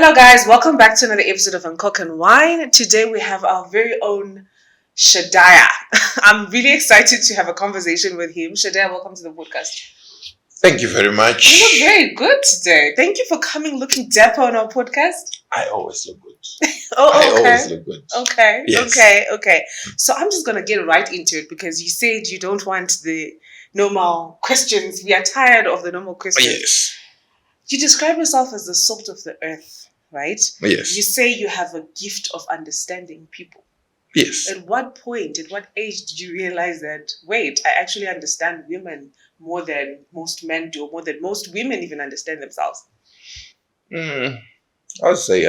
Hello guys, welcome back to another episode of Uncock and Wine. Today we have our very own Shadaya. I'm really excited to have a conversation with him. Shadaya, welcome to the podcast. Thank you very much. You look very good today. Thank you for coming looking dapper on our podcast. I always look good. I always look good. Okay, yes. okay. So I'm just going to get right into it because you said you don't want the normal questions. We are tired of the normal questions. Yes. You describe yourself as the salt of the earth, right? Yes. You say you have a gift of understanding people. Yes. At what point, at what age did you realize that, wait, I actually understand women more than most men do, more than most women even understand themselves? I would say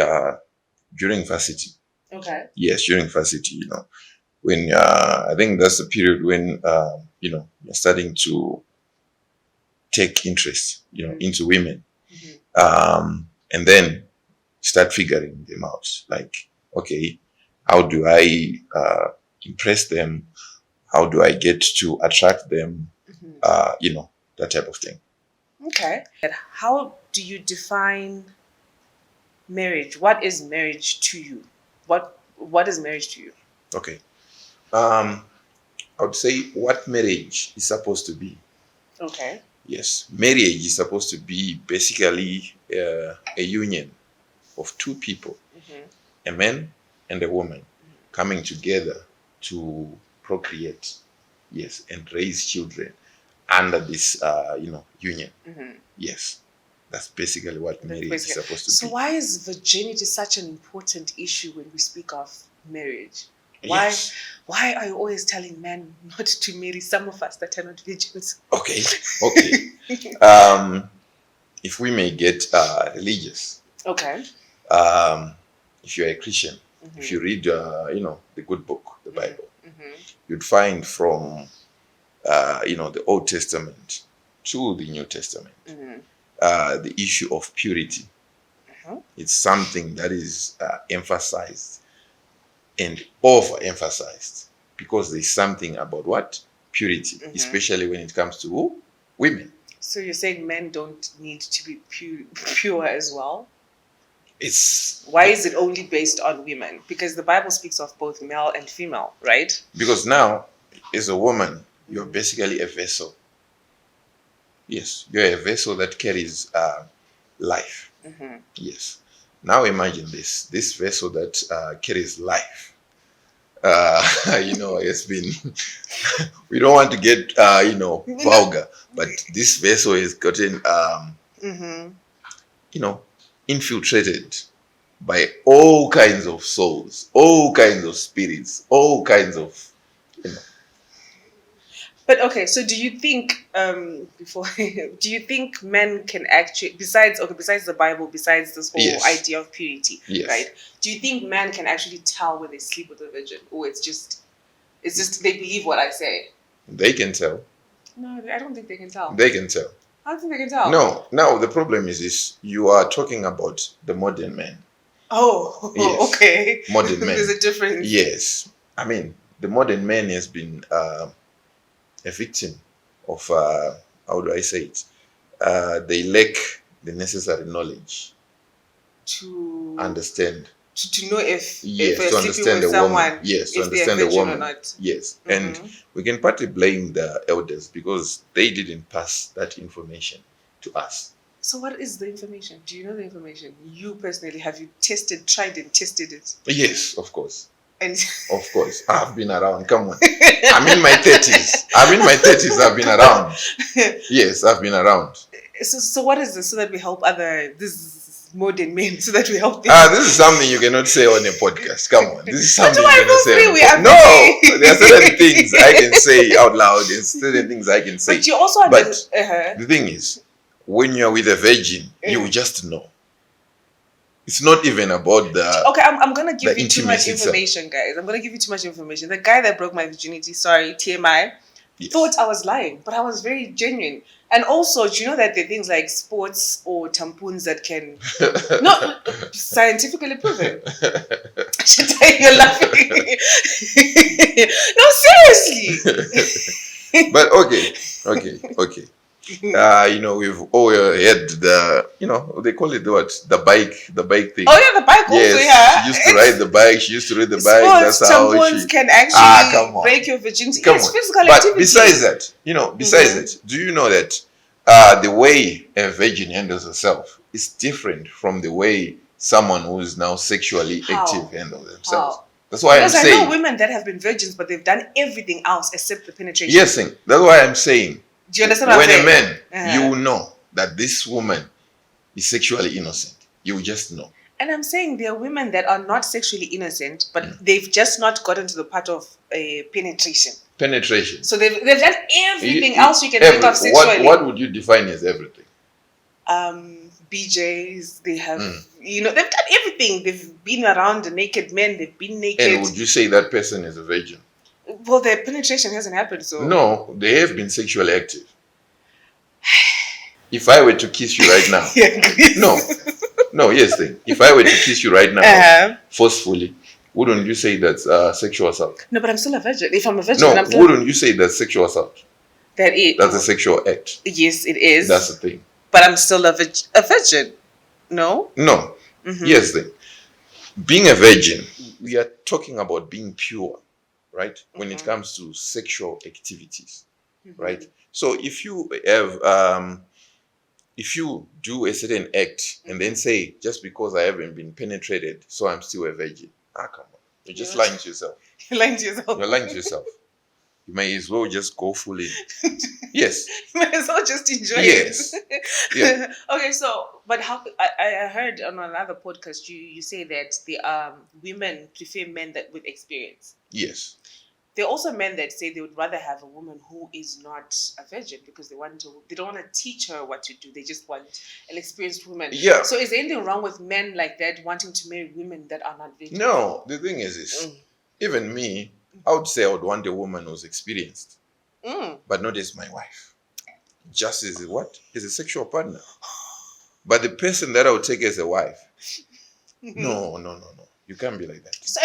during varsity. Okay. Yes, during varsity, when I think that's the period when, you're starting to take interest, into women. Mm-hmm. And then start figuring them out. Like, okay, how do I impress them? How do I get to attract them? Mm-hmm. That type of thing. Okay. How do you define marriage? What is marriage to you? What is marriage to you? Okay. I would say what marriage is supposed to be. Okay. Yes. Marriage is supposed to be basically a union of two people, mm-hmm. a man and a woman, mm-hmm. coming together to procreate, yes, and raise children under this, union. Mm-hmm. Yes, that's basically what marriage is supposed to be. So why is virginity such an important issue when we speak of marriage? Why are you always telling men not to marry some of us that are not virgins? Okay. If we may get religious. Okay. If you're a Christian, mm-hmm. if you read, the good book, the Bible, mm-hmm. you'd find from, the Old Testament to the New Testament, mm-hmm. The issue of purity. Mm-hmm. It's something that is emphasized and overemphasized because there's something about what? Purity, mm-hmm. especially when it comes to women. So you're saying men don't need to be pure as well? Why is it only based on women? Because the Bible speaks of both male and female, right? Because now, as a woman, you're basically a vessel. Yes, you're a vessel that carries life. Mm-hmm. Yes. Now imagine this vessel that carries life. It's been, we don't want to get, vulgar, but this vessel has gotten, mm-hmm. Infiltrated by all kinds of souls, all kinds of spirits, all kinds of, But okay, so do you think do you think men can actually, besides the Bible, besides this whole idea of purity, right? Do you think men can actually tell when they sleep with a virgin, or it's just they believe what I say? They can tell. No, I don't think they can tell. They can tell. I don't think they can tell. No. Now the problem is this: you are talking about the modern man. Oh, yes. Okay. Modern man. There's a difference. Yes, I mean the modern man has been a victim of how do I say it? They lack the necessary knowledge to understand. To know if to understand the woman. Yes, to understand the woman. Or not. Yes, mm-hmm. And we can partly blame the elders because they didn't pass that information to us. So what is the information? Do you know the information? You personally, have you tried and tested it? Yes, of course. And of course, I've been around. Come on, I'm in my 30s. I've been around. Yes, I've been around. So what is this? So that we help this modern men, so that we help them. This is something you cannot say on a podcast. Come on, this is something you cannot say. No, there are certain things I can say out loud. There's certain things I can say. But you also the thing is, when you're with a virgin, you just know. It's not even about the. Okay, I'm gonna give you too much information, guys. I'm gonna give you too much information. The guy that broke my virginity, sorry, TMI, thought I was lying, but I was very genuine. And also, do you know that there are things like sports or tampoons that can not scientifically proven? Shadaya, you're laughing. No, seriously. But okay. we've all had they call it what? The bike thing. Oh yeah, the bike Yes, also, yeah. she used to ride the bike. She used to ride the bike. Sports That's how tampons she can actually come on. break your virginity. Come It's on. physical But activity. besides that, do you know that the way a virgin handles herself is different from the way someone who is now sexually active handles themselves? How? That's why Because I'm I saying. know women that have been virgins, but they've done everything else except the penetration. Yes, that's why I'm saying. Do you understand what I'm saying? When a man, you know that this woman is sexually innocent. You just know. And I'm saying there are women that are not sexually innocent, but they've just not gotten to the part of penetration. Penetration. So they've done everything else you can think of sexually. What would you define as everything? BJs, they have, they've done everything. They've been around naked men. They've been naked. And would you say that person is a virgin? Well, their penetration hasn't happened, so. No, they have been sexually active. If I were to kiss you right now. No, yes, thing. If I were to kiss you right now, forcefully, wouldn't you say that's sexual assault? No, but I'm still a virgin. If I'm a virgin, I'm still... wouldn't you say that's sexual assault? That's a sexual act. Yes, it is. That's the thing. But I'm still a virgin. No? No. Yes, then. Being a virgin, we are talking about being pure, right? When it comes to sexual activities, right? So if you have, if you do a certain act and then say, just because I haven't been penetrated, so I'm still a virgin. Come on. You're just lying to yourself. You're lying to yourself. You're lying to yourself. You may as well just go full in. Yes. You may as well just enjoy it. Yeah. Okay, so, but how, I heard on another podcast you say that the women prefer men that with experience. Yes. There are also men that say they would rather have a woman who is not a virgin because they don't want to teach her what to do. They just want an experienced woman. Yeah. So is there anything wrong with men like that wanting to marry women that are not virgins? No, the thing is this. Even me, I would say I would want a woman who's experienced, but not as my wife. Just as as a sexual partner. But the person that I would take as a wife, no. You can't be like that. So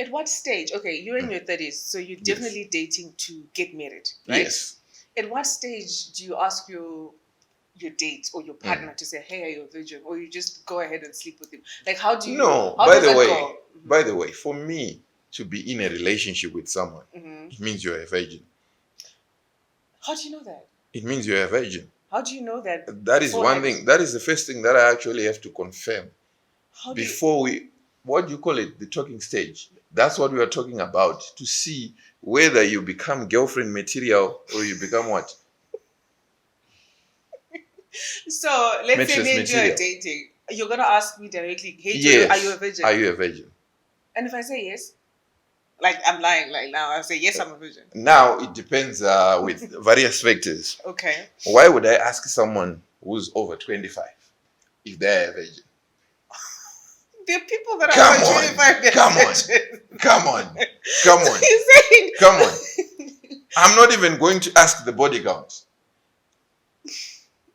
at what stage? Okay, you're in your 30s, so you're definitely dating to get married, right? Yes. At what stage do you ask your date or your partner to say, "Hey, are you a virgin?" Or you just go ahead and sleep with him? Like, how do you? No. By the way, for me to be in a relationship with someone, it means you're a virgin. How do you know that? It means you're a virgin. How do you know that? That is one thing. That is the first thing that I actually have to confirm. What do you call it? The talking stage. That's what we are talking about. To see whether you become girlfriend material or you become what? So let's say me and you are dating. You're gonna ask me directly, "Hey, Joe, are you a virgin?" Are you a virgin? And if I say yes, like I'm lying. Like now, I say yes, I'm a virgin. Now it depends with various factors. Okay. Why would I ask someone who's over 25 if they're a virgin? There are people that are over 25. Come on. You're saying? Come on. I'm not even going to ask the body count.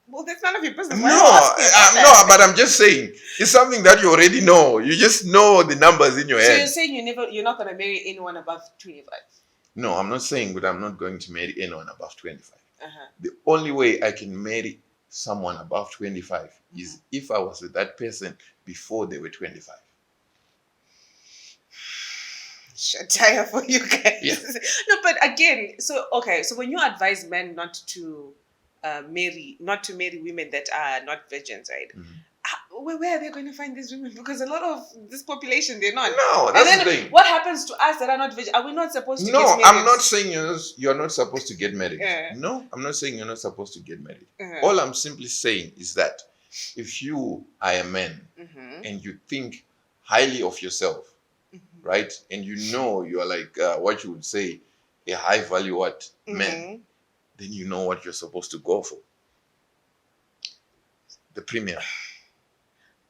Well, that's none of your business. No, but I'm just saying it's something that you already know. You just know the numbers in your head. So you're saying you're not going to marry anyone above 25? No, I'm not saying that I'm not going to marry anyone above 25. The only way I can marry someone above 25 is if I was with that person before they were 25. Shadaya for you guys. Yeah. No, but again, so when you advise men not to marry women that are not virgins, right? Where are they going to find these women? Because a lot of this population, they're not. No, that's the thing. What happens to us that are not virgins? Are we not supposed to get married? No, I'm not saying you're not supposed to get married. No, I'm not saying you're not supposed to get married. All I'm simply saying is that if you are a man and you think highly of yourself, right? And you know you're like what you would say a high value man, then you know what you're supposed to go for. The premium.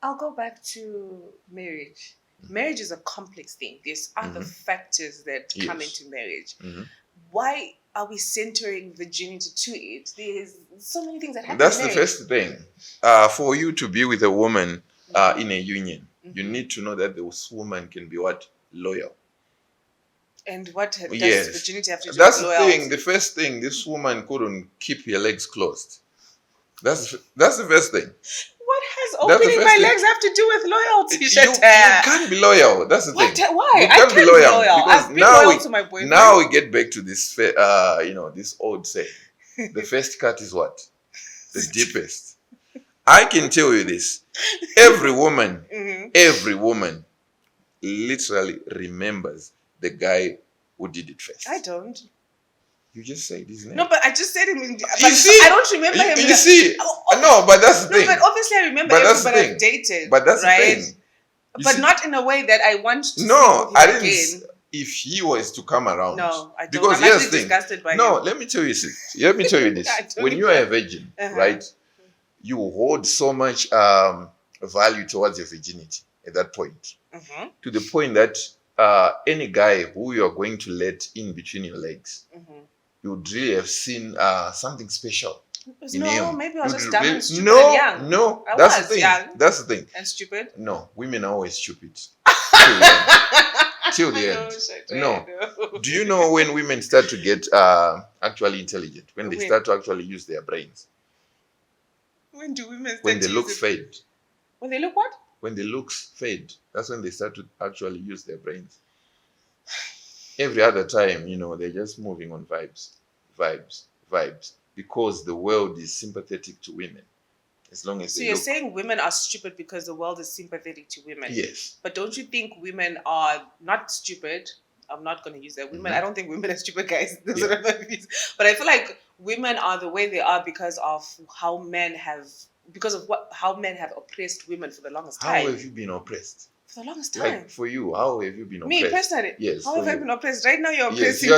I'll go back to marriage. Marriage is a complex thing. There's other factors that come into marriage. Why are we centering virginity to it? There's so many things that happen. That's the first thing. For you to be with a woman in a union, you need to know that this woman can be loyal. And what does virginity have to do with loyalty? That's the thing. The first thing, this woman couldn't keep her legs closed. That's the first thing. What has opening my legs have to do with loyalty? You can't be loyal. That's the thing. Why? You can't be loyal because I've been loyal to my boyfriend. Now we get back to this, this old saying: the first cut is what? The deepest. I can tell you this: every woman, literally remembers the guy who did it first. I don't. You just said his name. No, but I just said him. You see, I don't remember him. You see, no, but that's the thing. No, but obviously I remember everybody I've dated. But that's right? the thing. But not in a way that I want to. No, I didn't. Again. If he was to come around, no, I don't. Because I'm actually disgusted by him. No, let me tell you this. Let me tell you this. When you are a virgin, right, you hold so much value towards your virginity at that point, to the point that any guy who you are going to let in between your legs, you would really have seen something special. Maybe I was just dumb and stupid and young. No, that's the thing. Young that's the thing. And stupid? No, women are always stupid. Till the end. No. Do you know when women start to get actually intelligent? When they start to actually use their brains? When do women start When the looks fade. When they look what? When the looks fade. That's when they start to actually use their brains. Every other time, they're just moving on vibes. Because the world is sympathetic to women. As long as you're saying women are stupid because the world is sympathetic to women? Yes. But don't you think women are not stupid? I'm not going to use that. Women, I don't think women are stupid, guys. Those are the But I feel like women are the way they are because of how men have oppressed women for the longest time. How have you been oppressed? For the longest time. Like for you, how have you been oppressed? Me personally? Yes. How have I been oppressed? Right now you're oppressing me.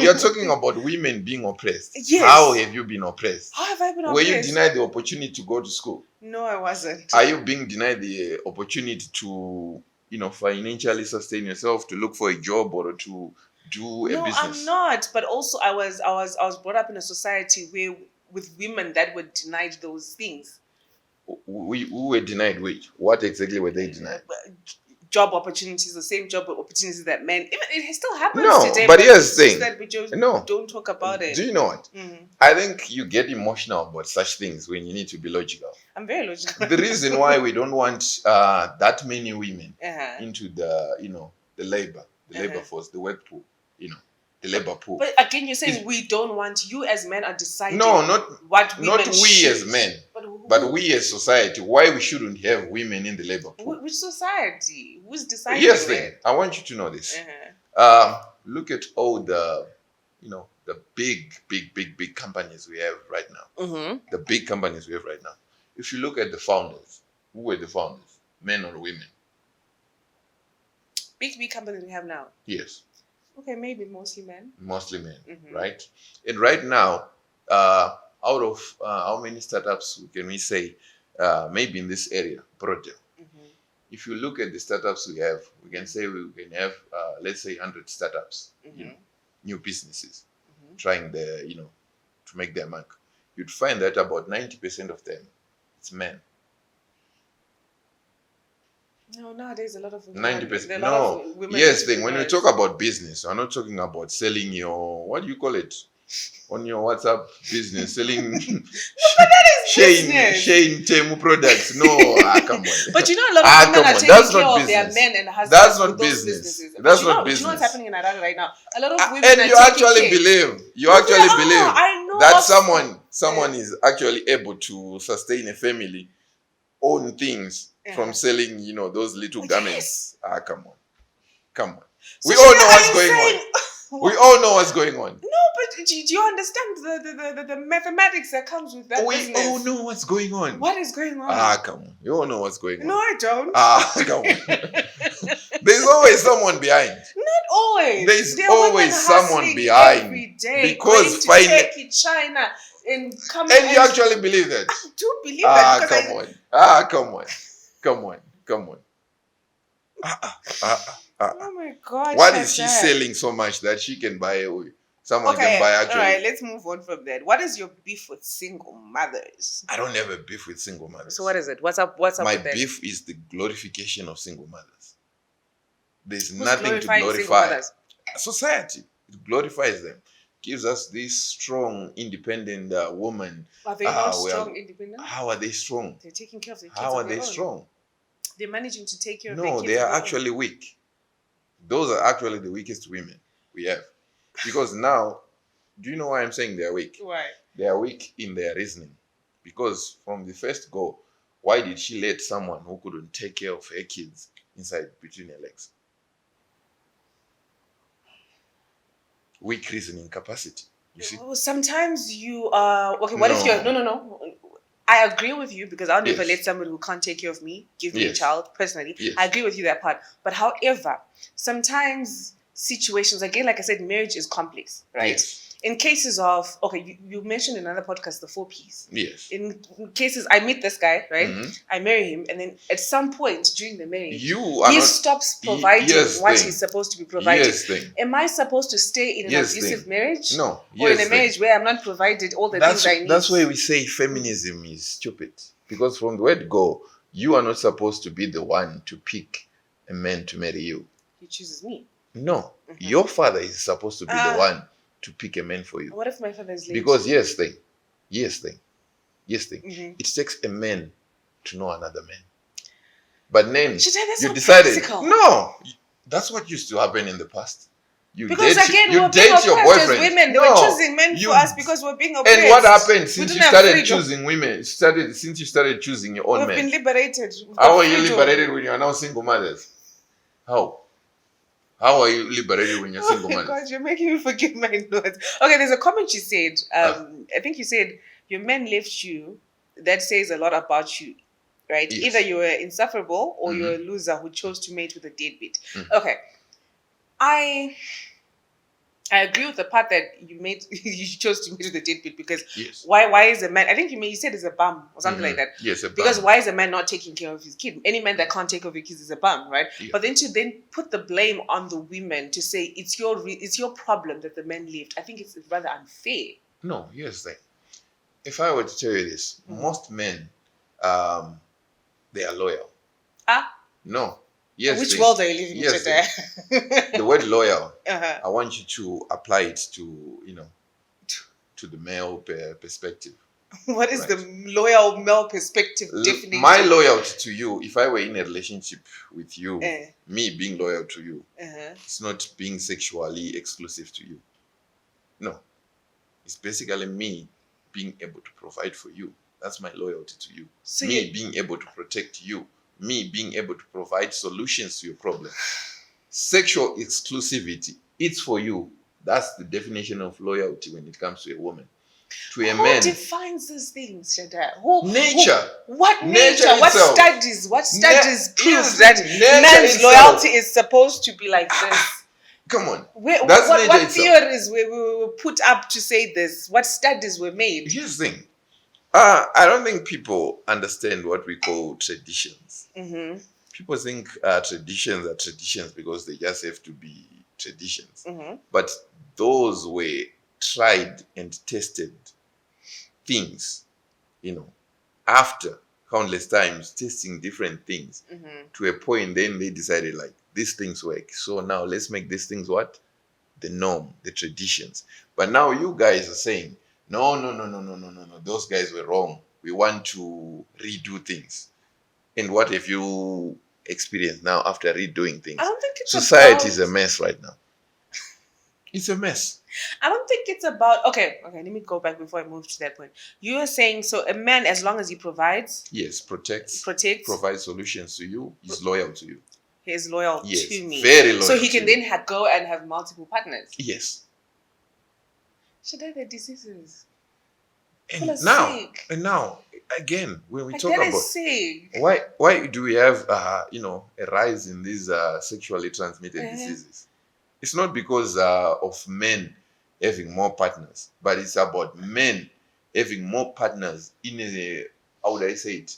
You're talking about women being oppressed. Yes. How have you been oppressed? How have I been oppressed? Were you denied the opportunity to go to school? No, I wasn't. Are you being denied the opportunity to, financially sustain yourself, to look for a job or to do a business? No, I'm not. But also I was brought up in a society where with women that were denied those things. Who were denied which? What exactly were they denied? Job opportunities, the same job opportunities that men. Even it still happens today. But here's the thing. That we just don't talk about it. Do you know what? I think you get emotional about such things when you need to be logical. I'm very logical. The reason why we don't want that many women into the labor force, the work pool, the labor pool. But again, you're saying we don't want. You as men are deciding. No, what women not we should. as men, but we as society. Why we shouldn't have women in the labor pool? Which society? Who's deciding? Yes, I want you to know this. Look at all the, the big companies we have right now. The big companies we have right now. If you look at the founders, who were the founders? Men or women? Big companies we have now. Yes. Okay, maybe mostly men. Mostly men, right? And right now, out of how many startups can we say, maybe in this area, project? If you look at the startups we have, we can say we can have, let's say, 100 startups, new businesses, trying to make their mark. You'd find that about 90% of them, it's men. No, nowadays a lot of 90%. No, yes, when we talk about business, I'm not talking about selling your, what do you call it, on your WhatsApp business, selling Shane Temu products. No, come on. But a lot of women are taking care of their men and husbands. That's not business. That's not business. You know what's happening in Iran right now? A lot of women and you actually believe that someone is actually able to sustain a family, own things. From selling, those little garments. Come on. So we all know what's going on. We all know what's going on. No, but do you understand the mathematics that comes with that business? We all know what's going on. What is going on? Come on. You all know what's going on. No, I don't. Come on. There's always someone behind. Not always. There's always someone behind. Every day. Because going to Turkey, China, and you actually believe that? I do believe that. Come on. Oh my God. What is she selling so much that she can buy away? Someone can buy actually. All right, let's move on from that. What is your beef with single mothers? I don't have a beef with single mothers. So what is it? What's up with that? My beef is the glorification of single mothers. There's nothing to glorify. Society. It glorifies them. gives us this strong, independent woman. Are they not strong, independent? How are they strong? They're taking care of their kids. How are they strong? They're managing to take care of their kids. No, they are actually weak. Those are actually the weakest women we have. Because now, do you know why I'm saying they are weak? Why? They are weak in their reasoning. Because from the first go, why did she let someone who couldn't take care of her kids inside between her legs? Weak reasoning capacity. You see? Sometimes you are okay. What if you're no? I agree with you because I'll never let somebody who can't take care of me give me a child personally. Yes. I agree with you that part. But however, sometimes situations, again, like I said, marriage is complex, right? Yes. In cases of, you mentioned in another podcast, the 4 Ps. Yes. In cases, I meet this guy, right? Mm-hmm. I marry him. And then at some point during the marriage, he stops providing what he's supposed to be providing. Am I supposed to stay in an abusive marriage? No. Or in a marriage where I'm not provided all the things I need? That's why we say feminism is stupid. Because from the word go, you are not supposed to be the one to pick a man to marry you. He chooses me. No. Mm-hmm. Your father is supposed to be the one to pick a man for you. What if my father is late? Because yes, mm-hmm. It takes a man to know another man. But then you decided, practical. No, that's what used to happen in the past. You date your boyfriend. As women, they were choosing men for us because we're being oppressed. And what happened since you started choosing women? Since you started choosing your own men. We've been liberated. How are you liberated when you are now single mothers? How are you liberated when you're single mothers? Oh my God, you're making me forget my notes. Okay, there's a comment you said. I think you said your men left you. That says a lot about you, right? Yes. Either you were insufferable or you're a loser who chose to mate with a deadbeat. Mm-hmm. Okay, I agree with the part that you chose to mate with a deadbeat because why is a man? I think you said it's a bum or something like that. Yes, a bum. Because why is a man not taking care of his kid? Any man that can't take care of his kids is a bum, right? Yeah. But then to put the blame on the women to say it's your problem that the men left. I think it's rather unfair. No, here's the thing. If I were to tell you this, most men, they are loyal. No. Yes. Which world are you living in today? The word loyal, I want you to apply it to the male perspective. What is the loyal male perspective definition? My loyalty to you, if I were in a relationship with you, me being loyal to you, it's not being sexually exclusive to you. No. It's basically me being able to provide for you. That's my loyalty to you. So me being able to protect you. Me being able to provide solutions to your problem. Sexual exclusivity, it's for you. That's the definition of loyalty when it comes to a woman. To a man. Who defines these things, Shadaya? Nature. What nature? What studies? What studies prove that man's loyalty is supposed to be like this? Come on. What theories were put up to say this? What studies were made? Here's the thing. I don't think people understand what we call traditions. Mm-hmm. People think traditions are traditions because they just have to be traditions. Mm-hmm. But those were tried and tested things, after countless times, testing different things to a point. Then they decided, like, these things work. So now let's make these things what? The norm, the traditions. But now you guys are saying, no. Those guys were wrong. We want to redo things. And what have you experienced now after redoing things? I don't think it's society is a mess right now. It's a mess. I don't think it's about... Okay, let me go back before I move to that point. You are saying, so a man, as long as he provides... Yes, protects, provides solutions to you, is loyal to you. He is loyal to me. Very loyal. So he can then go and have multiple partners. Yes. Should I have diseases? And now, again, when we talk about why do we have a rise in these sexually transmitted diseases? It's not because of men having more partners, but it's about men having more partners in a, how would I say it,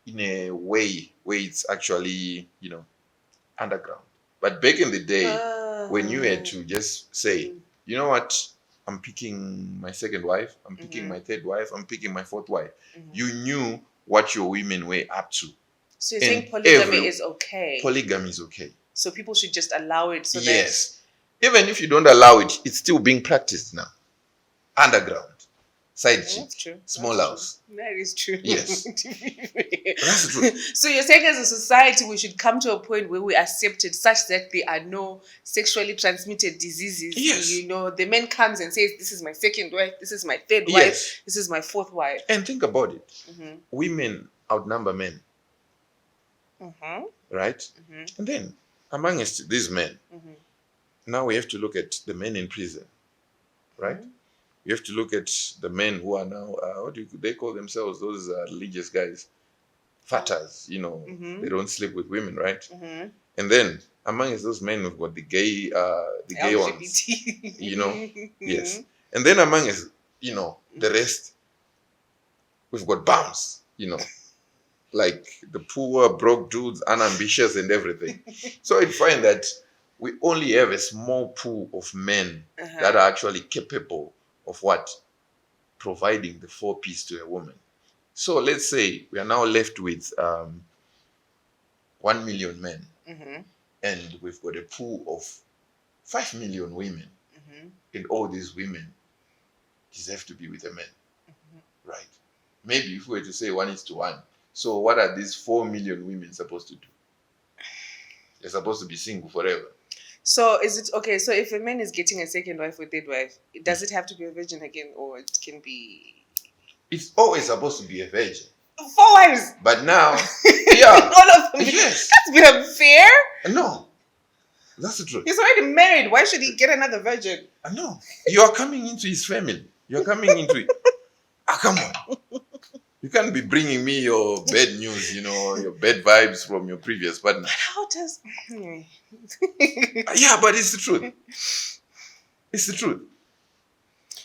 in a way where it's actually underground. But back in the day, when you had to just say, you know what, I'm picking my second wife, I'm picking my third wife, I'm picking my fourth wife. You knew what your women were up to. So you're saying polygamy is okay? Polygamy is okay. So people should just allow it Yes. Even if you don't allow it, it's still being practiced now. underground, side chick, That's true. small That's house. True. That is true. Yes. That's true. So you're saying as a society we should come to a point where we accept it such that there are no sexually transmitted diseases. Yes. You know, the man comes and says, this is my second wife, this is my third Yes. wife, this is my fourth wife. And think about it. Women outnumber men. Right? And then amongst these men, now we have to look at the men in prison. Right? You have to look at the men who are now, what do they call themselves? Those religious guys, fathers, you know, they don't sleep with women, right? And then amongst those men, we've got the gay ones, you know, yes. And then amongst, you know, the rest, we've got bums, you know, like the poor, broke dudes, unambitious and everything. So you'd find that we only have a small pool of men that are actually capable of what? Providing the 4-piece to a woman. So let's say we are now left with 1 million men, and we've got a pool of 5 million women, and all these women deserve to be with a man, right? Maybe if we were to say 1:1, so what are these 4 million women supposed to do? They're supposed to be single forever. So is it okay? So if a man is getting a second wife or third wife, does it have to be a virgin again, or it can be? It's always supposed to be a virgin. 4 wives. But now, yeah, all of them. Yes, that's been unfair. No, that's the truth. He's already married. Why should he get another virgin? No, you are coming into his family. You're coming into it. Come on. You can't be bringing me your bad news, you know, your bad vibes from your previous partner. But how does... Yeah, but it's the truth. It's the truth.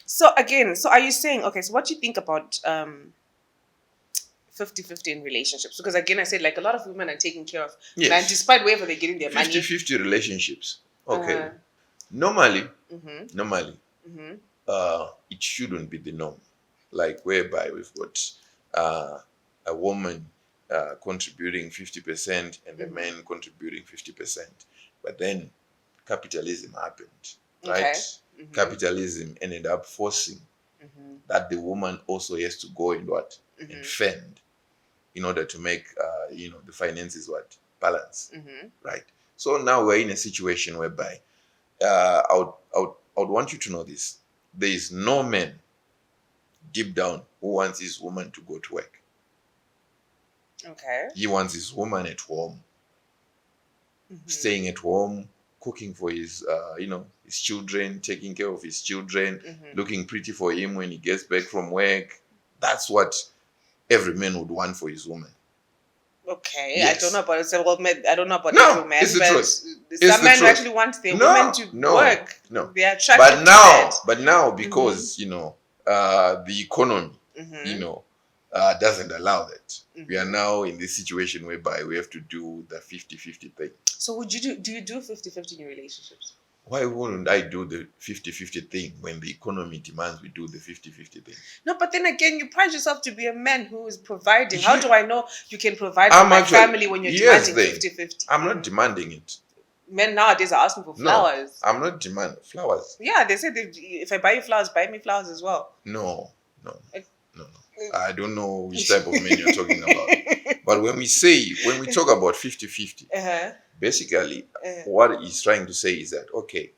So again, so are you saying, okay, so what do you think about 50-50 in relationships? Because again, I said like a lot of women are taking care of men despite wherever they're getting their 50-50 money. 50-50 relationships. Okay. Normally, it shouldn't be the norm. Like whereby we've got a woman contributing 50% and a man contributing 50%. But then capitalism happened, right? Capitalism ended up forcing that the woman also has to go and what? And fend in order to make, the finances what? Balance, right? So now we're in a situation whereby I would want you to know this. There is no man deep down who wants his woman to go to work. Okay. He wants his woman at home, staying at home, cooking for his, his children, taking care of his children, looking pretty for him when he gets back from work. That's what every man would want for his woman. Okay, yes. I don't know about every man, but some men actually want their women to work. No, they are attracted to that. But now because the economy, doesn't allow that. We are now in this situation whereby we have to do the 50-50 thing. So would you do you do 50-50 in your relationships? Why wouldn't I do the 50-50 thing when the economy demands we do the 50-50 thing? No, but then again, you pride yourself to be a man who is providing. How do I know you can provide for my family when you're demanding 50-50? I'm not demanding it. Men nowadays are asking for flowers. No, I'm not demanding flowers. Yeah, they said if I buy you flowers, buy me flowers as well. No. I don't know which type of men you're talking about. But when we talk about 50-50, basically what he's trying to say is that, okay,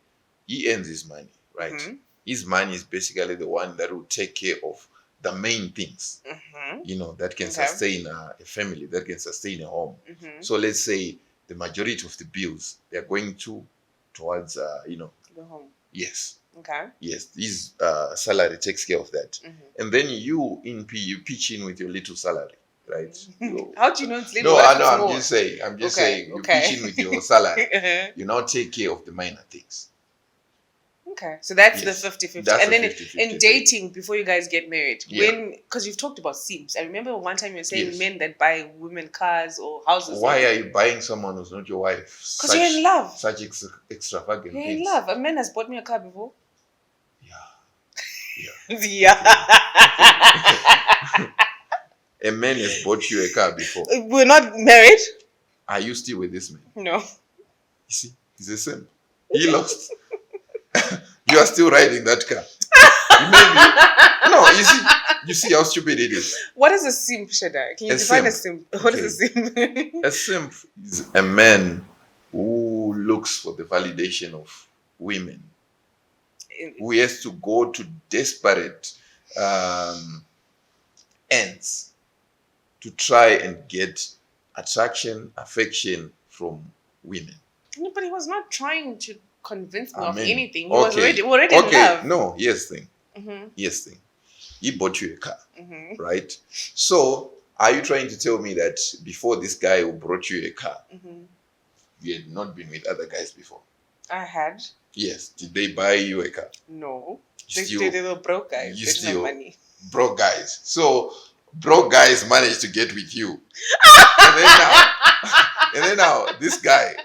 he earns his money, right? His money is basically the one that will take care of the main things, that can sustain a family, that can sustain a home. So let's say the majority of the bills, they're going towards, the home. Yes. Okay. Yes, his salary takes care of that. And then you pitch in with your little salary, right? How do you know it's little? No, I'm just saying. You pitch in with your salary. You now take care of the minor things. Okay, so that's the 50-50. And then 50-50 in dating, before you guys get married, because you've talked about simps. I remember one time you were saying men that buy women cars or houses. Why are you buying someone who's not your wife? Because you're in love. Such extravagant things. You're in love. A man has bought me a car before. Yeah. A man has bought you a car before. We're not married. Are you still with this man? No. You see, he's a simp. He lost. You are still riding that car. No, you see how stupid it is. What is a simp, Shadaya? Can you define a simp? What is a simp? A simp is a man who looks for the validation of women, who has to go to desperate ends to try and get attraction, affection from women. No, but he was not trying to convince me of anything. He was already in love. No, yes thing. Yes thing. He bought you a car, right? So, are you trying to tell me that before this guy who brought you a car, you had not been with other guys before? I had. Yes. Did they buy you a car? No. They were broke guys. You There's still no money. Broke guys. So, broke guys managed to get with you. and then now, this guy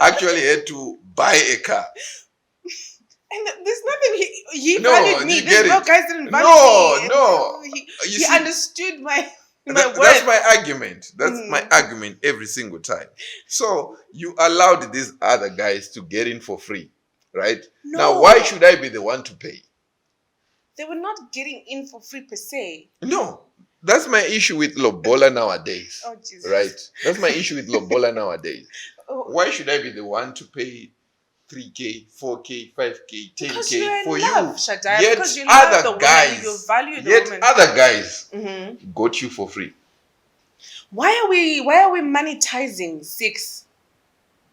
actually had to buy a car. And there's nothing he valued me. These broke guys didn't value me. No. He understood my worth. That's my argument. That's my argument every single time. So you allowed these other guys to get in for free, right? No. Now, why should I be the one to pay? They were not getting in for free per se. No. That's my issue with Lobola nowadays. Oh, Jesus. Right? That's my issue with Lobola nowadays. Why should I be the one to pay 3K, 4K, 5K, 10K for love, you? Shadaya, Yet because you other love the guys, woman, you value the yet woman. other guys got you for free. Why are we monetizing sex?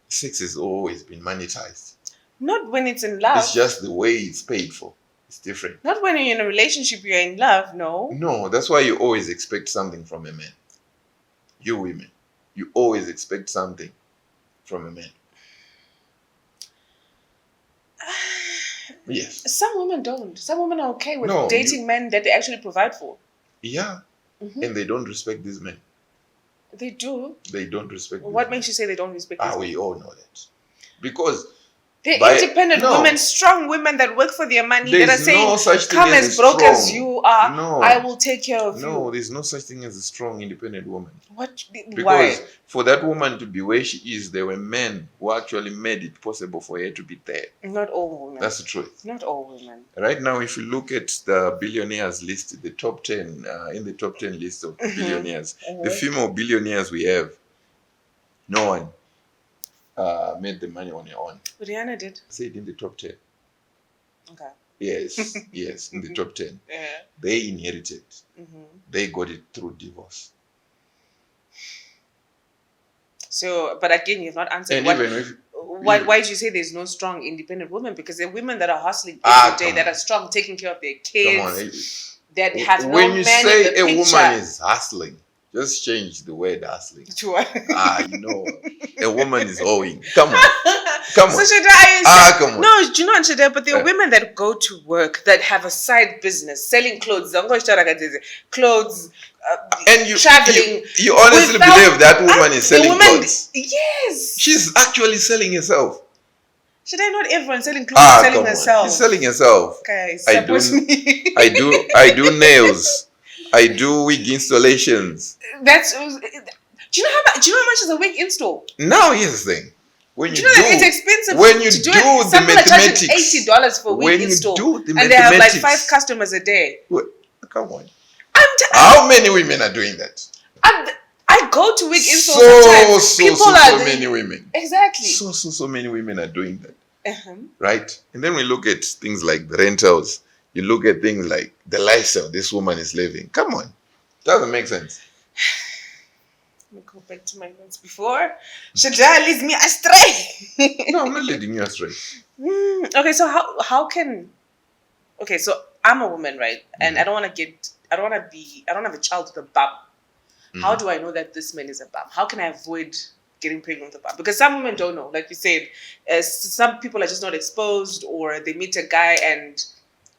Sex has always been monetized. Not when it's in love. It's just the way it's paid for. It's different. Not when you're in a relationship, you're in love, no. No, that's why you always expect something from a man. You women, you always expect something from a man. Yes. Some women don't. Some women are okay with dating men that they actually provide for. Yeah. And they don't respect these men. They do. They don't respect What makes you say they don't respect these men? We all know that. Because they're independent women, strong women that work for their money, that are saying, come as broke as you are, I will take care of you. No, there's no such thing as a strong, independent woman. What? Because why? For that woman to be where she is, there were men who actually made it possible for her to be there. Not all women. That's the truth. Not all women. Right now, if you look at the billionaires list, the top 10, in the top 10 list of billionaires, the female billionaires we have, no one made the money on her own. Rihanna did. I said in the top 10. Okay. Yes, in the top 10. Yeah. They inherited. They got it through divorce. So, but again, you've not answered. Why do you say there's no strong independent women? Because there are women that are hustling every day, that are strong, taking care of their kids, that have no man in the picture. When you say a woman is hustling, just change the word hustling. Sure. A woman is owing. Come on. Come on. So Shadaya, come on. No, do you know, Shadaya, but there are women that go to work, that have a side business, selling clothes. Clothes, and you traveling. You honestly believe that woman is selling clothes? Yes. She's actually selling herself. Shadaya, not everyone selling clothes selling herself? She's selling herself. Okay, support me. I do nails. I do wig installations. Do you know how much is a wig install? Now here's the thing. When you do, it's expensive. When you do the mathematics, $80 for wig install, and they have like 5 customers a day. Come on. How many women are doing that? I go to wig install sometimes. So many women. Exactly. So many women are doing that. Right? And then we look at things like the rentals. You look at things like the lifestyle this woman is living. Come on. Doesn't make sense. Let me go back to my notes before Shadaya leads me astray. No, I'm not leading you astray. Okay, so how can... Okay, so I'm a woman, right? And I don't have a child with a bum. How do I know that this man is a bum? How can I avoid getting pregnant with a bum? Because some women don't know. Like you said, some people are just not exposed, or they meet a guy and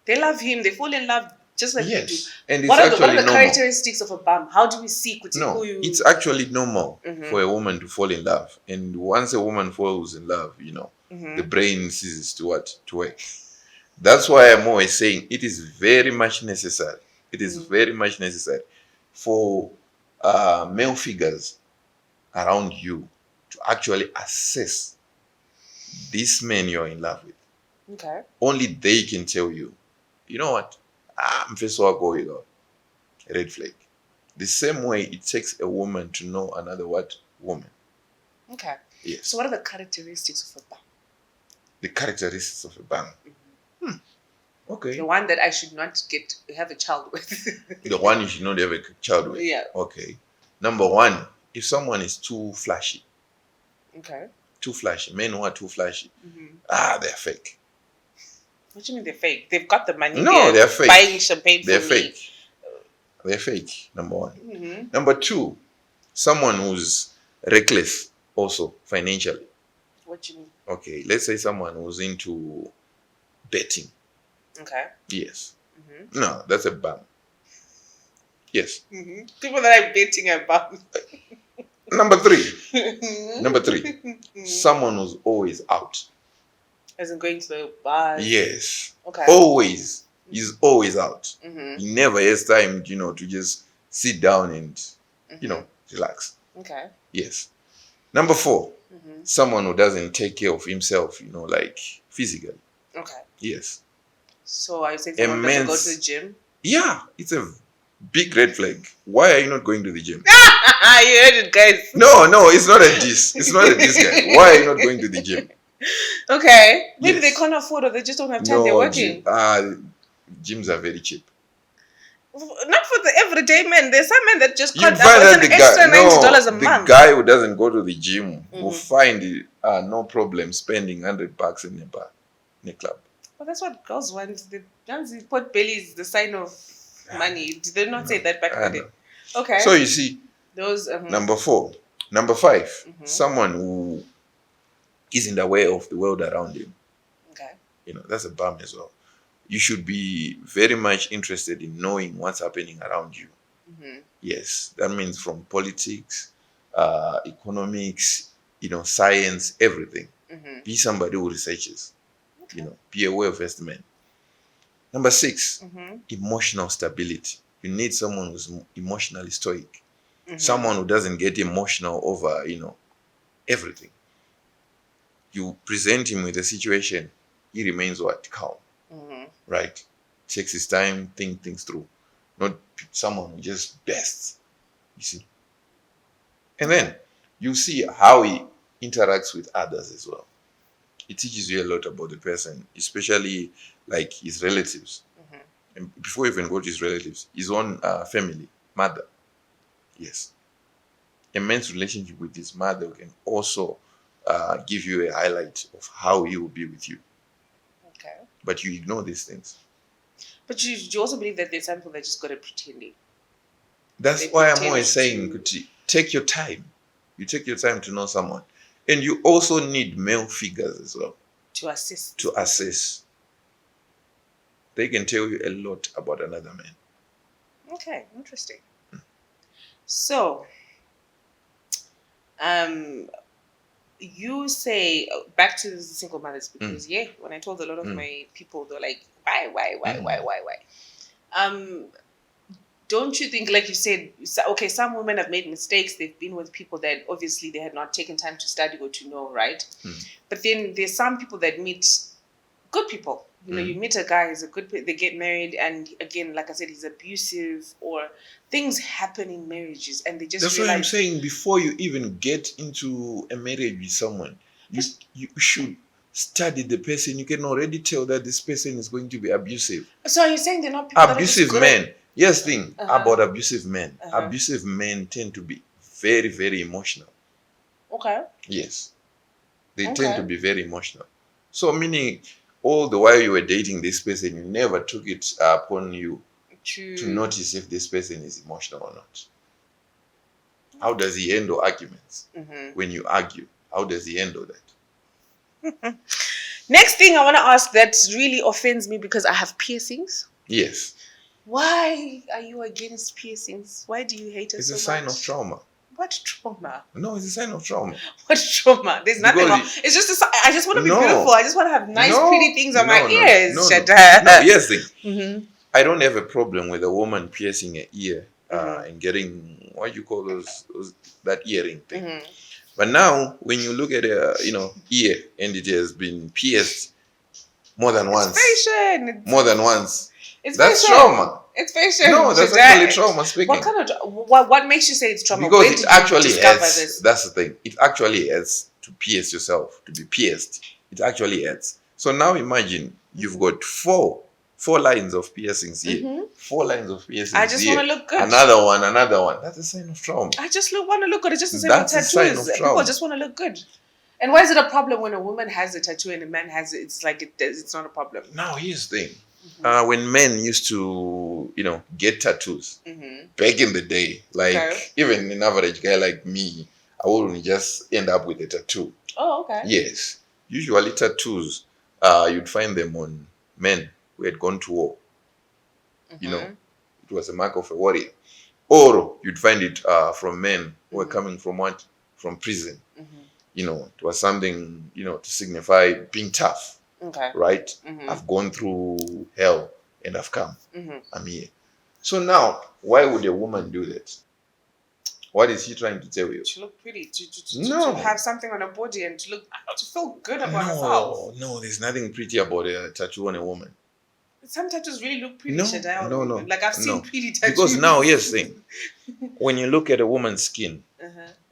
they love him, they fall in love just like you do. And it's what are the normal. Characteristics of a bum? How do we see? It's actually normal for a woman to fall in love. And once a woman falls in love, the brain ceases to work. That's why I'm always saying it is very much necessary. It is very much necessary for male figures around you to actually assess this man you're in love with. Okay. Only they can tell you, you know what? I'm first of all, red flag. The same way it takes a woman to know another what? Woman. Okay. Yes. So what are the characteristics of a bum? The characteristics of a bum. Okay. The one that I should not have a child with. The one you should not have a child with. Yeah. Okay. Number one, if someone is too flashy. Okay. Too flashy. Men who are too flashy. They're fake. What do you mean they're fake? They've got the money. No, they're fake. Buying champagne they're for fake. me. They're fake. Number one. Number two, someone who's reckless also financially. What do you mean? Okay, let's say someone who's into betting. Okay. Yes. No, that's a bum. Yes. People that are betting are bums. Number three, someone who's always out. As in going to the bar. Yes. Okay. Always. He's always out. He never has time, to just sit down and, relax. Okay. Yes. Number four, someone who doesn't take care of himself, like physically. Okay. Yes. So are you saying someone doesn't go to the gym? Yeah, it's a big red flag. Why are you not going to the gym? You heard it, guys. No, it's not a diss. It's not a diss, guy. Why are you not going to the gym? Okay. Maybe they can't afford or they just don't have time. They're working. Gyms are very cheap. Not for the everyday men. There's some men that just You can't find afford an extra $90 a the month. The guy who doesn't go to the gym will find no problem spending $100 in a club. Well, that's what girls want. The pot belly is the sign of money. Did they not say that back in the day? Okay. So you see, those number four. Number five, someone who isn't aware of the world around him. Okay. That's a bum as well. You should be very much interested in knowing what's happening around you. Yes, that means from politics, economics, science, everything. Be somebody who researches. Be a well-versed man. Number six, emotional stability. You need someone who's emotionally stoic. Someone who doesn't get emotional over, everything. You present him with a situation, he remains calm. Right? Takes his time, think things through. Not someone who just bests. You see? And then you see how he interacts with others as well. It teaches you a lot about the person, especially like his relatives. And before you even go to his relatives, his own family, mother. Yes. A man's relationship with his mother can also give you a highlight of how he will be with you. Okay. But you ignore these things. But you also believe that there's some people that just got to pretending. That's why I'm always saying, Kuti, take your time. You take your time to know someone. And you also need male figures as well. To assist. To assess. They can tell you a lot about another man. Okay, interesting. So, you say, back to the single mothers, because when I told a lot of my people, they're like, why? Don't you think, like you said, okay, some women have made mistakes. They've been with people that obviously they had not taken time to study or to know, right? But then there's some people that meet good people. You meet a guy who's a good, they get married, and again, like I said, he's abusive, or things happen in marriages, and they just That's realize. What I'm saying. Before you even get into a marriage with someone, you should study the person. You can already tell that this person is going to be abusive. So are you saying they're not people abusive men? Yes, about abusive men. Abusive men tend to be very, very emotional. Okay. Yes. They tend to be very emotional. So meaning, all the while you were dating this person, you never took it upon you to notice if this person is emotional or not. How does he handle arguments? When you argue, how does he handle that? Next thing I want to ask that really offends me, because I have piercings. Yes. Why are you against piercings? Why do you hate us so much? It's a sign of trauma. What trauma? No, it's a sign of trauma. What trauma? There's nothing wrong. It's just I just want to be beautiful. I just want to have nice, pretty things on my ears. Shadaya. No, yes, I don't have a problem with a woman piercing an ear and getting, what you call that earring thing. But now, when you look at a ear and it has been pierced, more than once. Fashion. More than once. That's trauma. It's fashion. No, that's actually trauma speaking. What kind of what makes you say it's trauma? Because when it actually hurts. That's the thing. It actually hurts to pierce yourself, to be pierced. It actually hurts. So now imagine you've got four lines of piercings here. Mm-hmm. 4 lines of piercings. I just want to look good. Another one. That's a sign of trauma. I just want to look good. It's just the same with tattoos. People just want to look good. And why is it a problem when a woman has a tattoo and a man has it? It's like it's not a problem. Now here's the thing. Mm-hmm. When men used to, get tattoos back in the day, like even an average guy like me, I wouldn't just end up with a tattoo. Oh, okay. Yes. Usually tattoos, you'd find them on men who had gone to war. Mm-hmm. It was a mark of a warrior. Or you'd find it from men who were coming from what? From prison. Mm-hmm. It was something, to signify being tough. Okay. Right? Mm-hmm. I've gone through hell and I've come. Mm-hmm. I'm here. So now, why would a woman do that? What is she trying to tell you? To look pretty, to have something on her body and to feel good about herself. No, there's nothing pretty about a tattoo on a woman. Some tattoos really look pretty. No. Like I've seen pretty tattoos. Because now, here's the thing. When you look at a woman's skin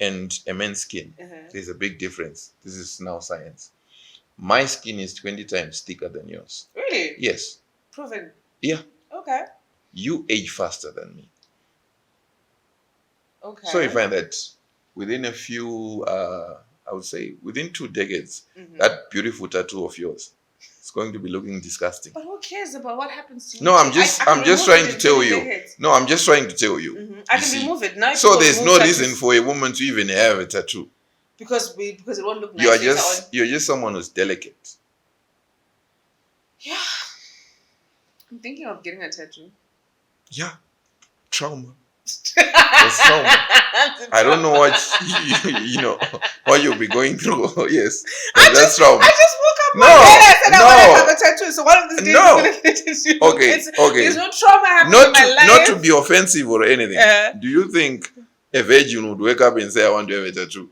and a man's skin, there's a big difference. This is now science. My skin is 20 times thicker than yours. Really? Yes. Proven? Yeah. Okay. You age faster than me. Okay. So you find that within a few, I would say, within 2 decades, that beautiful tattoo of yours is going to be looking disgusting. But who cares about what happens to you? No, I'm just trying to tell you. No, I'm just trying to tell you. Mm-hmm. I can remove it now. So there's no reason for a woman to even have a tattoo. Because it won't look nice. You're just someone who's delicate. Yeah. I'm thinking of getting a tattoo. Yeah. Trauma. That's trauma. I don't know what you'll be going through. Yes. That's trauma. I just woke up one day and I said I want to have a tattoo. So one of these days I'm going to get a tattoo. Okay. There's no trauma happening in my life. Not to be offensive or anything. Do you think a virgin would wake up and say, I want to have a tattoo?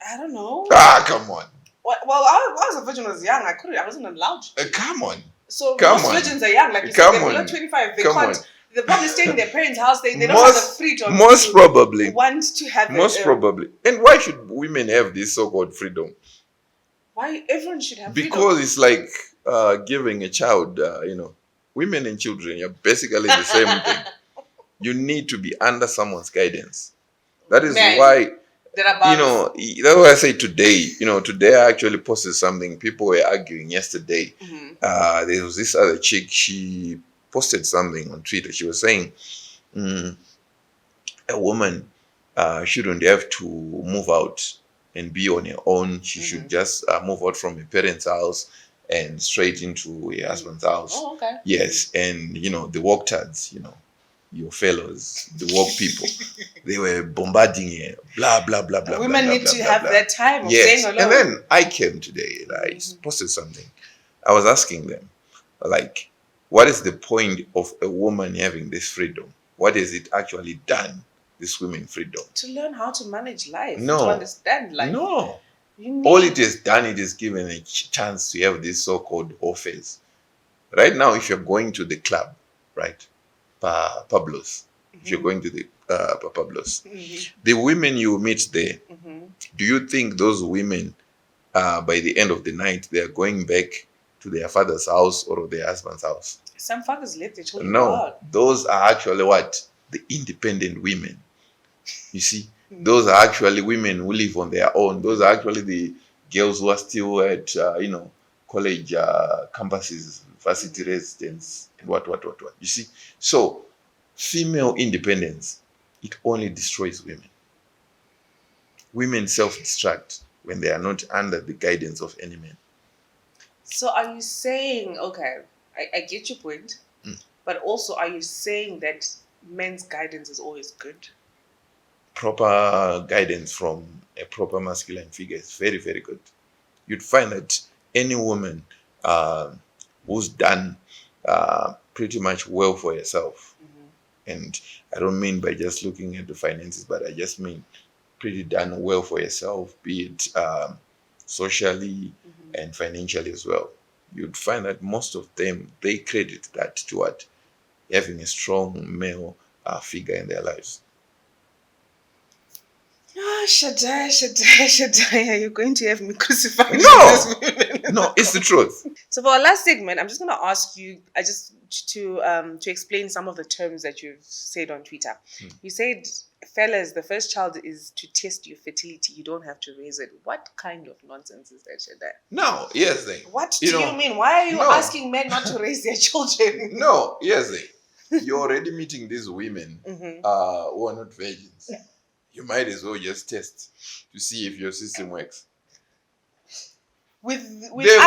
I don't know. Come on. Well, I was a virgin when I was young. I wasn't allowed. Come on. So most virgins are young. Like you said, they're below 25. They can't. They're probably staying in their parents' house. They don't have the freedom. Most probably. Want to have Most probably. And why should women have this so-called freedom? Why everyone should have freedom? Because it's like giving a child, women and children are basically the same thing. You need to be under someone's guidance. That is why... that's why I say today. Today I actually posted something. People were arguing yesterday. Mm-hmm. There was this other chick. She posted something on Twitter. She was saying, a woman shouldn't have to move out and be on her own. She should just move out from her parents' house and straight into her husband's house. Oh, okay. Yes, and the walk-tards, your fellows, the work people, they were bombarding here, blah, blah, blah, blah. Women blah, need blah, to blah, have blah. that time of yes. staying alone. And then I came today and I posted something. I was asking them, like, what is the point of a woman having this freedom? What has it actually done, this women freedom? To learn how to manage life. No. To understand life. No. All it has done, it has given a chance to have this so-called offers. Right now, if you're going to the club, right, Pablo's, if you're going to the Pablo's, the women you meet there, do you think those women, by the end of the night, they are going back to their father's house or their husband's house? Some fathers left their children. No, those are actually what? The independent women. You see, those are actually women who live on their own. Those are actually the girls who are still at, college campuses, varsity residence, and what. You see, so female independence, it only destroys women. Women self-destruct when they are not under the guidance of any man. So are you saying, okay, I get your point, but also are you saying that men's guidance is always good? Proper guidance from a proper masculine figure is very, very good. You'd find that any woman who's done pretty much well for herself, and I don't mean by just looking at the finances, but I just mean pretty done well for herself, be it socially, and financially as well. You'd find that most of them, they credit that to what? Having a strong male figure in their lives. Shadaya, you're going to have me crucified. No, it's the truth. So for our last segment, I'm just going to ask you, to explain some of the terms that you've said on Twitter. You said, fellas, the first child is to test your fertility. You don't have to raise it. What kind of nonsense is that, Shadaya? No, yes, they. What do you mean? Why are you asking men not to raise their children? No, yes, they. You're already meeting these women who are not virgins. You might as well just test to see if your system works. With they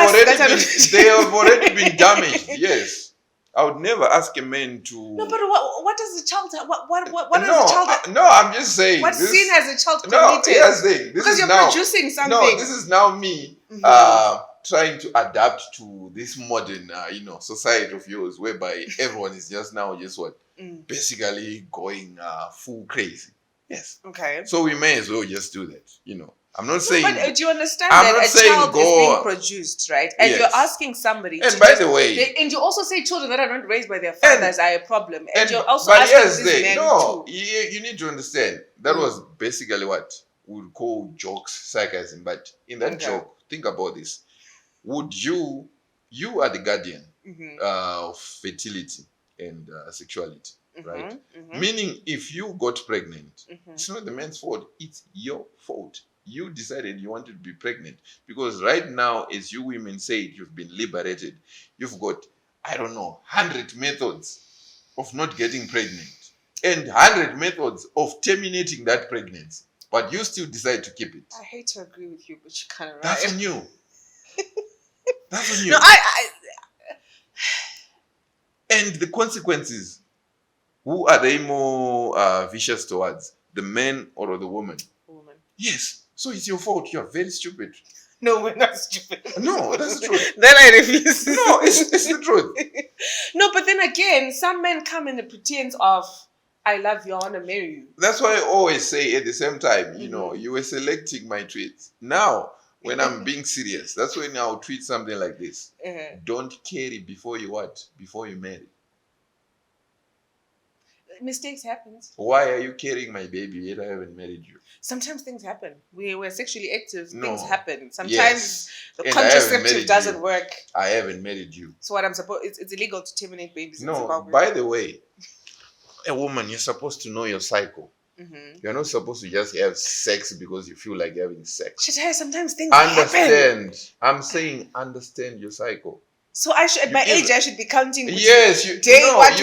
have already been damaged. Yes, I would never ask a man to. No, but what does the child have? What does the child? No, I'm just saying. What sin has the child committed? No, yes, this because you're producing something. No, this is now me trying to adapt to this modern, society of yours, whereby everyone is just what basically going full crazy. Yes. Okay. So we may as well just do that. I'm not saying. But do you understand that a child is being produced, right? And you're asking somebody. And by the way, and you also say children that are not raised by their fathers are a problem. And you're also but asking this man too. You need to understand that was basically what we would call jokes, sarcasm. But in that joke, think about this: would you are the guardian of fertility and sexuality, right? Meaning, if you got pregnant, it's not the man's fault; it's your fault. You decided you wanted to be pregnant because right now, as you women say, you've been liberated. You've got, 100 methods of not getting pregnant and 100 methods of terminating that pregnancy, but you still decide to keep it. I hate to agree with you, but you kind of right. That's on you. That's on you. No, And the consequences, who are they more vicious towards, the man or the woman? Woman. Yes. So it's your fault. You're very stupid. No, we're not stupid. No, that's the truth. Then I refuse. No, it's the truth. No, but then again, some men come in the pretense of, I love you, I want to marry you. That's why I always say at the same time, you were selecting my tweets. Now, when I'm being serious, that's when I'll tweet something like this. Don't carry before you what? Before you marry. Mistakes happen. Why are you carrying my baby yet I haven't married you? Sometimes things happen. We're sexually active. Things happen. Sometimes the contraceptive doesn't work. I haven't married you. So what I'm supposed? It's illegal to terminate babies. No. In Zimbabwe. By the way, a woman, you're supposed to know your cycle. You're not supposed to just have sex because you feel like having sex. Sometimes things happen. I'm saying understand your cycle. So I should, at my age, I should be counting. Yes, you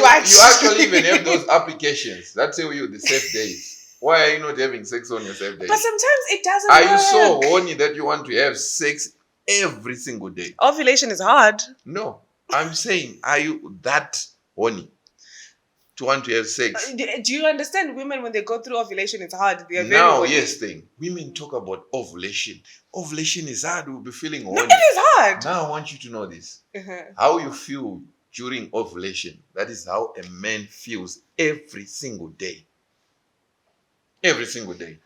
actually even have those applications that tell you the safe days. Why are you not having sex on your safe days? But sometimes it doesn't work. Are you so horny that you want to have sex every single day? Ovulation is hard. No, I'm saying, are you that horny to want to have sex? Do you understand women when they go through ovulation, it's hard. They are very horny. Yes, women talk about ovulation. Ovulation is hard. We'll be feeling horny. No, it is hard. Now I want you to know this. How you feel during ovulation, that is how a man feels every single day. Every single day.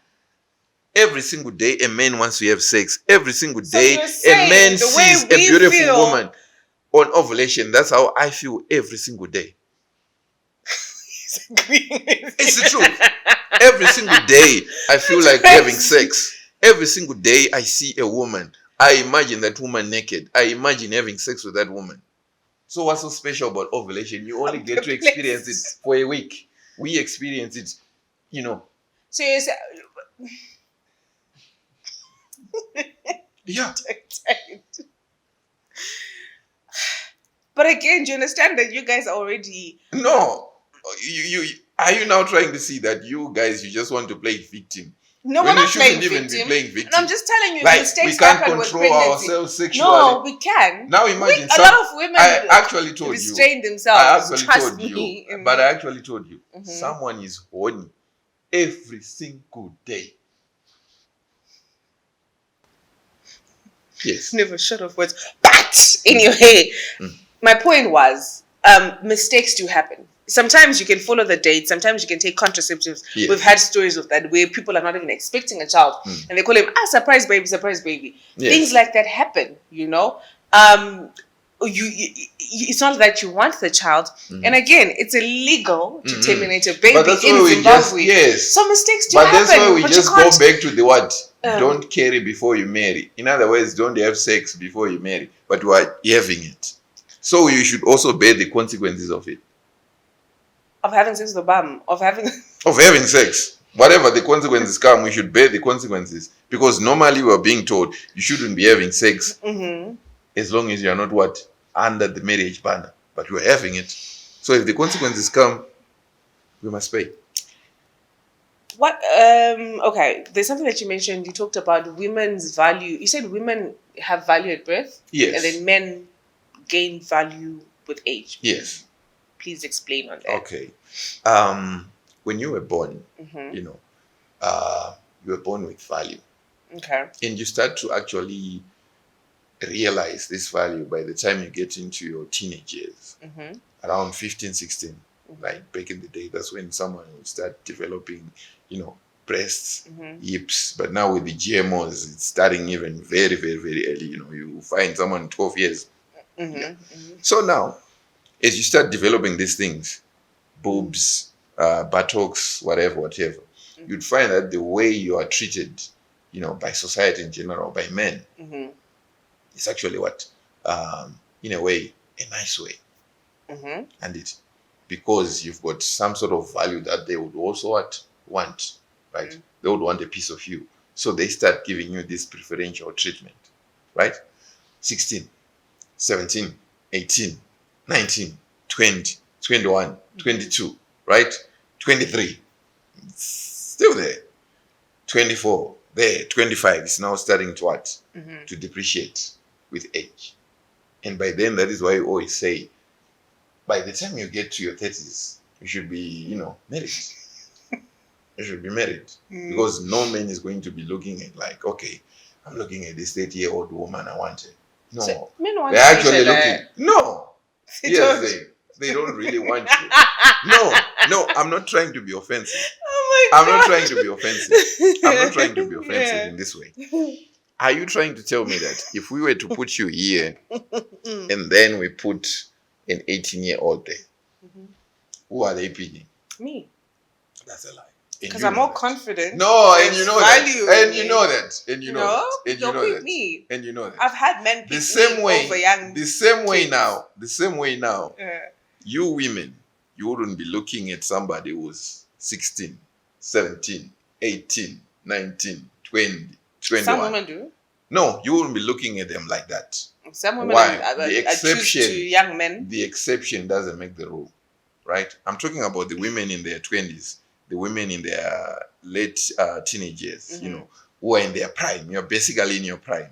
Every single day, a man wants to have sex. Every single day, a man sees a beautiful woman on ovulation. That's how I feel every single day. It's the truth. Every single day, I feel like having sex. Every single day, I see a woman. I imagine that woman naked. I imagine having sex with that woman. So what's so special about ovulation? You only get to experience it for a week. We experience it, So you say... Yeah. But again, do you understand that you guys are already... No. Are you now trying to see that you guys, you just want to play victim? No, we're not playing victim. Be playing victim. No, I'm just telling you, we can't control ourselves sexually. No, we can. Now imagine a lot of women I actually told restrain themselves. Trust me. But I actually told you, someone is horny every single day. Yes. Never short of words. But anyway, my point was, mistakes do happen. sometimes you can follow the date, sometimes you can take contraceptives. Yes. We've had stories of that where people are not even expecting a child and they call him surprise baby, surprise baby. Yes. Things like that happen, you know. It's not that you want the child, and again, it's illegal to terminate a baby in Zimbabwe. So mistakes do happen. But that's why we just go back to the what? Don't carry before you marry. In other words, don't have sex before you marry, but you are having it. So you should also bear the consequences of it. Of having sex with a bum, of having sex. Whatever the consequences come, we should bear the consequences, because normally we are being told you shouldn't be having sex as long as you are not what? Under the marriage banner, but you are having it. So if the consequences come, we must pay. What? Okay, there's something that you mentioned. You talked about women's value. You said women have value at birth. Yes. And then men gain value with age. Yes. Please explain on that. Okay. When you were born, you know, you were born with value. Okay. And you start to actually realize this value by the time you get into your teenage years, around 15, 16. Like back in the day, that's when someone would start developing, you know, breasts, hips. But now with the GMOs, it's starting even very, very, very early. You know, you find someone 12 years. So now, as you start developing these things, boobs, buttocks, whatever, you'd find that the way you are treated, you know, by society in general, by men, is actually what, in a way, a nice way. And it, because you've got some sort of value that they would also want, right? They would want a piece of you. So they start giving you this preferential treatment, right? 16, 17, 18, 19, 20, 21, 22, right? 23, still there. 24, there. 25 is now starting to what? To depreciate with age. And by then, that is why you always say, by the time you get to your 30s, you should be, you know, married. You should be married. Because no man is going to be looking at like, okay, I'm looking at this 30-year-old woman I wanted. No. So, they're actually looking. No. Yes, they don't really want you. No, I'm not trying to be offensive. Oh my God. I'm not trying to be offensive. I'm not trying to be offensive in this way. Are you trying to tell me that if we were to put you here and then we put an 18-year-old there, who are they picking? Me. That's a lie. Because I'm more confident. No, and you know that. And you know that. And you know that. And you know that. Me. And you know that. I've had men pick the same way over young The same way kids. now. The same way now. You women, you wouldn't be looking at somebody who's 16, 17, 18, 19, 20, 21. Some women do. No, you wouldn't be looking at them like that. Some women the exception, choose to young men. The exception doesn't make the rule, right? I'm talking about the women in their 20s, the women in their late teenage years, you know, who are in their prime. You're basically in your prime.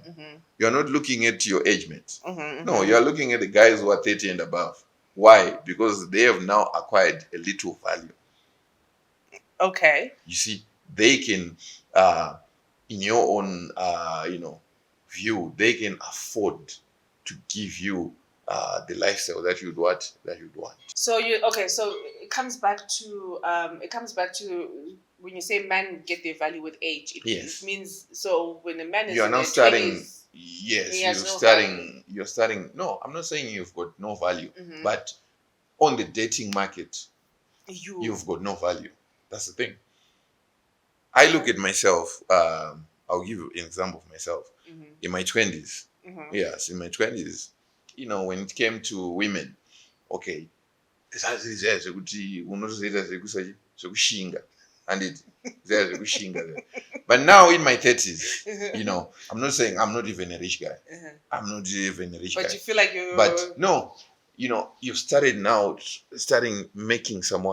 You're not looking at your age mate. No, you're looking at the guys who are 30 and above. Why? Because they have now acquired a little value. Okay. You see, they can, in your own, you know, view, they can afford to give you the lifestyle that you'd want. So so it comes back to when you say men get their value with age. It means, so when a man is you are in now their starting 20s, you're starting. No, I'm not saying you've got no value, but on the dating market, you've got no value. That's the thing. I look at myself. I'll give you an example of myself. In my 20s, yes, in my 20s, you know, when it came to women, okay, but now in my 30s, you know, I'm not saying I'm not even a rich guy. I'm not even a rich guy. But you feel like you. But no, you know, you've starting making some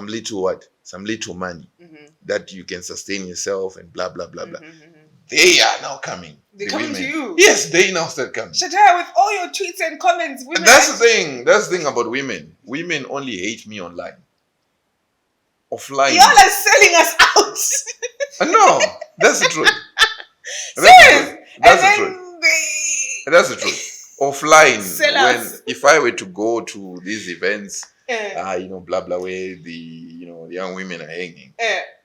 little money that you can sustain yourself and blah blah blah blah. They are now coming. They're coming to you. Yes, they now start coming. Shadaya, with all your tweets and comments, women. And that's the thing. That's the thing about women. Women only hate me online. Offline. Y'all are selling us out. No, that's the truth. Serious? That's the truth. That's the truth. Offline, Sell us. if I were to go to these events, blah blah, where the the young women are hanging.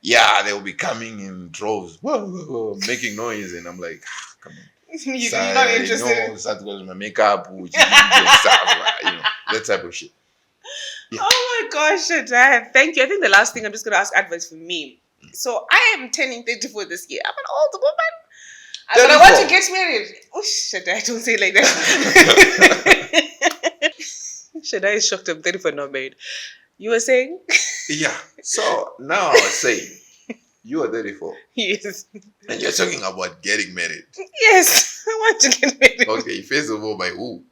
Yeah, they'll be coming in droves, whoa, whoa, whoa, making noise, and I'm like, come on. You're not interested. No, start with my makeup, which that type of shit. Yeah. Oh my gosh, Dad. Thank you. I think the last thing I'm just gonna ask advice for me. So I am turning 34 this year. I'm an old woman. But I want to get married. Oh shit, I don't say it like that. Shadaya is shocked I'm 34 not married. You were saying? Yeah. So now I was saying, you are 34. Yes. And you're talking about getting married. Yes, I want to get married. Okay, first of all, by who?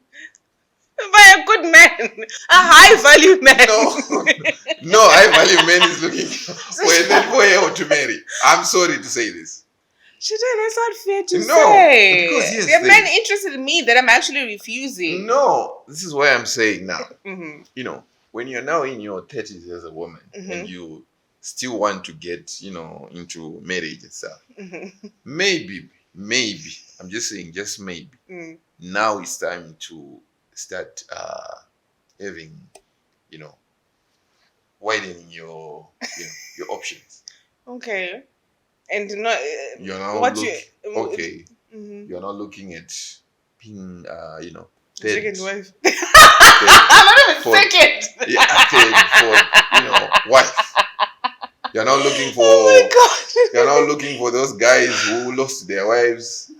By a good man. A high value man. No, high value man is looking for a 34-year-old to marry. I'm sorry to say this. Shadaya, that's not fair to say. Because yes, there are men interested in me that I'm actually refusing. No, this is what I'm saying now. When you're now in your 30s as a woman and you still want to get, into marriage and stuff, maybe, I'm just saying, just maybe, now it's time to start having, widening your options. Okay. And not you're not you're not looking at being second wife. I'm not even second. For wife. You're not looking for you're not looking for those guys who lost their wives,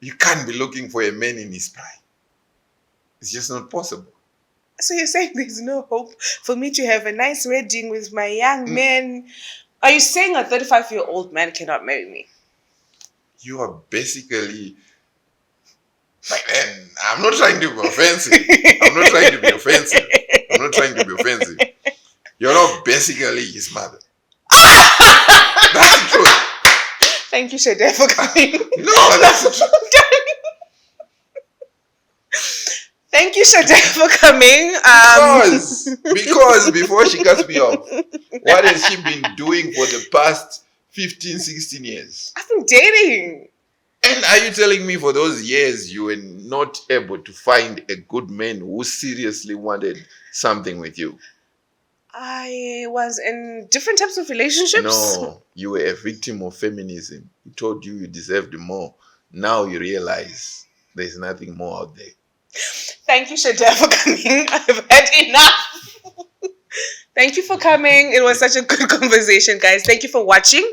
You can't be looking for a man in his prime. It's just not possible. So you're saying there's no hope for me to have a nice wedding with my young men? Are you saying a 35-year-old man cannot marry me? You are basically... But then, I'm not trying to be offensive. You're not basically his mother. That's the truth. Thank you, Shadaya, for coming. No, that's the truth. Thank you, Shadaya, for coming. Because before she cuts me off, what has she been doing for the past 15, 16 years? I've been dating. And are you telling me for those years you were not able to find a good man who seriously wanted something with you? I was in different types of relationships. No, you were a victim of feminism. He told you deserved more. Now you realize there's nothing more out there. Thank you, Shadaya, for coming. I've had enough. Thank you for coming. It was such a good conversation, guys. Thank you for watching.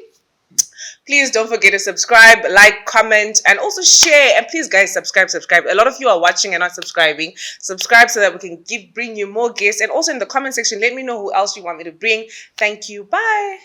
Please don't forget to subscribe, like, comment, and also share. And please, guys, subscribe. A lot of you are watching and not subscribing. Subscribe so that we can bring you more guests. And also in the comment section, let me know who else you want me to bring. Thank you. Bye.